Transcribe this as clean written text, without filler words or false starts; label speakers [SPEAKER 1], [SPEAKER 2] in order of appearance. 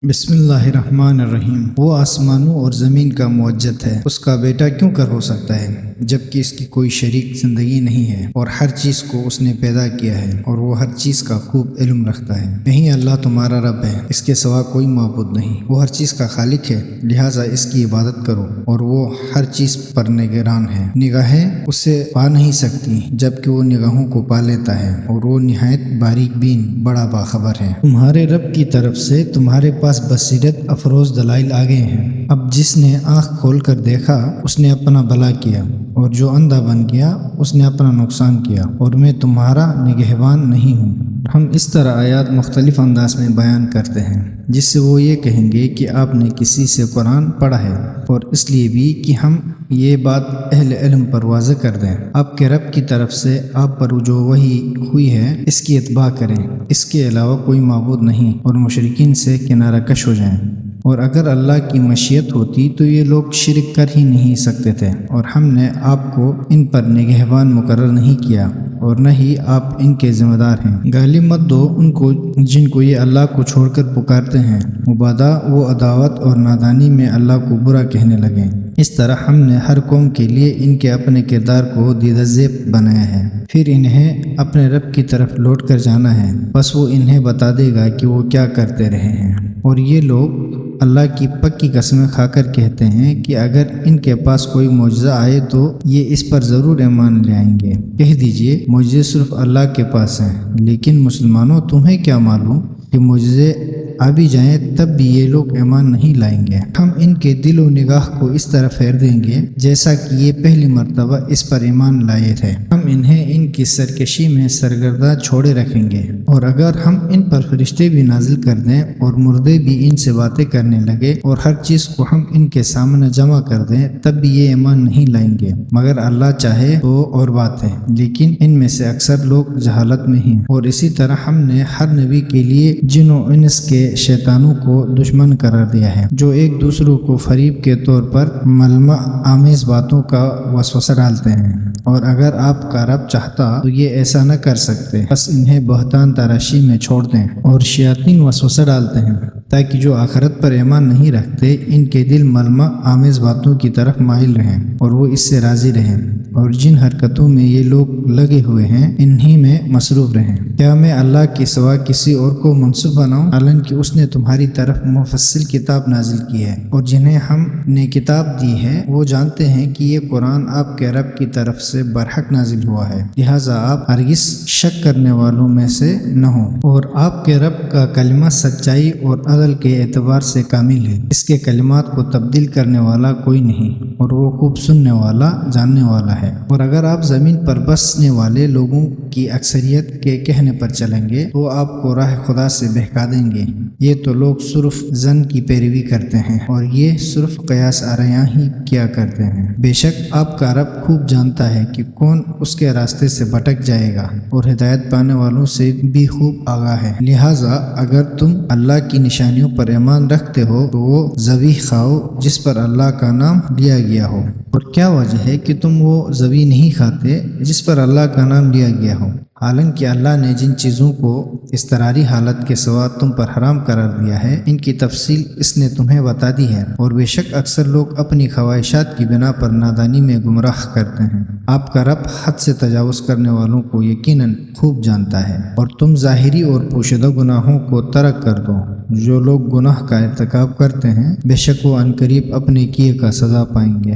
[SPEAKER 1] بسم اللہ الرحمن الرحیم۔ وہ آسمانوں اور زمین کا موجد ہے، اس کا بیٹا کیوں کر ہو سکتا ہے جبکہ اس کی کوئی شریک زندگی نہیں ہے، اور ہر چیز کو اس نے پیدا کیا ہے اور وہ ہر چیز کا خوب علم رکھتا ہے۔ نہیں، اللہ تمہارا رب ہے، اس کے سوا کوئی معبود نہیں۔ وہ ہر چیز کا خالق ہے، لہٰذا اس کی عبادت کرو، اور وہ ہر چیز پر نگران ہے۔ نگاہیں اسے پا نہیں سکتی جبکہ وہ نگاہوں کو پا لیتا ہے، اور وہ نہایت باریک بین، بڑا باخبر ہے۔ تمہارے رب کی طرف سے تمہارے پاس بصیرت افروز دلائل آ گئے ہیں۔ اب جس نے آنکھ کھول کر دیکھا اس نے اپنا بھلا کیا، اور جو اندھا بن گیا اس نے اپنا نقصان کیا، اور میں تمہارا نگہبان نہیں ہوں۔ ہم اس طرح آیات مختلف انداز میں بیان کرتے ہیں جس سے وہ یہ کہیں گے کہ آپ نے کسی سے قرآن پڑھا ہے، اور اس لیے بھی کہ ہم یہ بات اہل علم پر واضح کر دیں۔ آپ کے رب کی طرف سے آپ پر جو وحی ہوئی ہے اس کی اتباع کریں، اس کے علاوہ کوئی معبود نہیں، اور مشرکین سے کنارہ کش ہو جائیں۔ اور اگر اللہ کی مشیت ہوتی تو یہ لوگ شرک کر ہی نہیں سکتے تھے، اور ہم نے آپ کو ان پر نگہبان مقرر نہیں کیا، اور نہ ہی آپ ان کے ذمہ دار ہیں۔ گالی مت دو ان کو جن کو یہ اللہ کو چھوڑ کر پکارتے ہیں، مبادا وہ عداوت اور نادانی میں اللہ کو برا کہنے لگیں۔ اس طرح ہم نے ہر قوم کے لیے ان کے اپنے کردار کو دیدہ زیب بنایا ہے، پھر انہیں اپنے رب کی طرف لوٹ کر جانا ہے، بس وہ انہیں بتا دے گا کہ وہ کیا کرتے رہے ہیں۔ اور یہ لوگ اللہ کی پکی قسمیں کھا کر کہتے ہیں کہ اگر ان کے پاس کوئی معجزہ آئے تو یہ اس پر ضرور ایمان لے آئیں گے۔ کہہ دیجئے معجزے صرف اللہ کے پاس ہیں، لیکن مسلمانوں تمہیں کیا معلوم کہ معجزے آ بھی جائیں تب بھی یہ لوگ ایمان نہیں لائیں گے۔ ہم ان کے دل و نگاہ کو اس طرح پھیر دیں گے جیسا کہ یہ پہلی مرتبہ اس پر ایمان لائے تھے۔ ہم انہیں ان کی سرکشی میں سرگرداں چھوڑے رکھیں گے، اور اگر ہم ان پر فرشتے بھی نازل کر دیں اور مردے بھی ان سے باتیں کرنے لگے اور ہر چیز کو ہم ان کے سامنے جمع کر دیں تب بھی یہ ایمان نہیں لائیں گے، مگر اللہ چاہے تو اور بات ہے، لیکن ان میں سے اکثر لوگ جہالت میں ہیں۔ اور اسی طرح ہم نے ہر نبی کے لیے جن و انس کے شیطانوں کو دشمن قرار دیا ہے، جو ایک دوسروں کو فریب کے طور پر ملمہ آمیز باتوں کا وسوسہ ڈالتے ہیں، اور اگر آپ کا رب چاہتا تو یہ ایسا نہ کر سکتے، بس انہیں بہتان تراشی میں چھوڑ دیں۔ اور شیاطین وسوسہ ڈالتے ہیں تاکہ جو آخرت پر ایمان نہیں رکھتے ان کے دل ملمہ آمیز باتوں کی طرف مائل رہیں اور وہ اس سے راضی رہیں، اور جن حرکتوں میں یہ لوگ لگے ہوئے ہیں انہی میں مصروف رہیں۔ کیا میں اللہ کے سوا کسی اور کو منسوب بناؤں، حالانکہ اس نے تمہاری طرف مفصل کتاب نازل کی ہے، اور جنہیں ہم نے کتاب دی ہے وہ جانتے ہیں کہ یہ قرآن آپ کے رب کی طرف سے برحق نازل ہوا ہے، لہٰذا آپ ہرگز شک کرنے والوں میں سے نہ ہوں۔ اور آپ کے رب کا کلمہ سچائی اور عدل کے اعتبار سے کامل ہے، اس کے کلمات کو تبدیل کرنے والا کوئی نہیں، اور وہ خوب سننے والا، جاننے والا ہے۔ اور اگر آپ زمین پر بسنے والے لوگوں کی اکثریت کے کہنے پر چلیں گے تو آپ کو راہ خدا سے بہکا دیں گے۔ یہ تو لوگ صرف ظن کی پیروی کرتے ہیں، اور یہ صرف قیاس آرائیاں ہی کیا کرتے ہیں۔ بے شک آپ کا رب خوب جانتا ہے کہ کون اس کے راستے سے بھٹک جائے گا، اور ہدایت پانے والوں سے بھی خوب آگاہ ہے۔ لہٰذا اگر تم اللہ کی نشانیوں پر ایمان رکھتے ہو تو وہ ذبیح کھاؤ جس پر اللہ کا نام لیا گیا ہو۔ اور کیا وجہ ہے کہ تم وہ ذبیح نہیں کھاتے جس پر اللہ کا نام لیا گیا ہو، حالانکہ اللہ نے جن چیزوں کو اضطراری حالت کے سوا تم پر حرام قرار دیا ہے ان کی تفصیل اس نے تمہیں بتا دی ہے، اور بے شک اکثر لوگ اپنی خواہشات کی بنا پر نادانی میں گمراہ کرتے ہیں۔ آپ کا رب حد سے تجاوز کرنے والوں کو یقیناً خوب جانتا ہے۔ اور تم ظاہری اور پوشیدہ گناہوں کو ترک کر دو۔ جو لوگ گناہ کا ارتکاب کرتے ہیں بے شک وہ عنقریب اپنے کیے کا سزا پائیں گے۔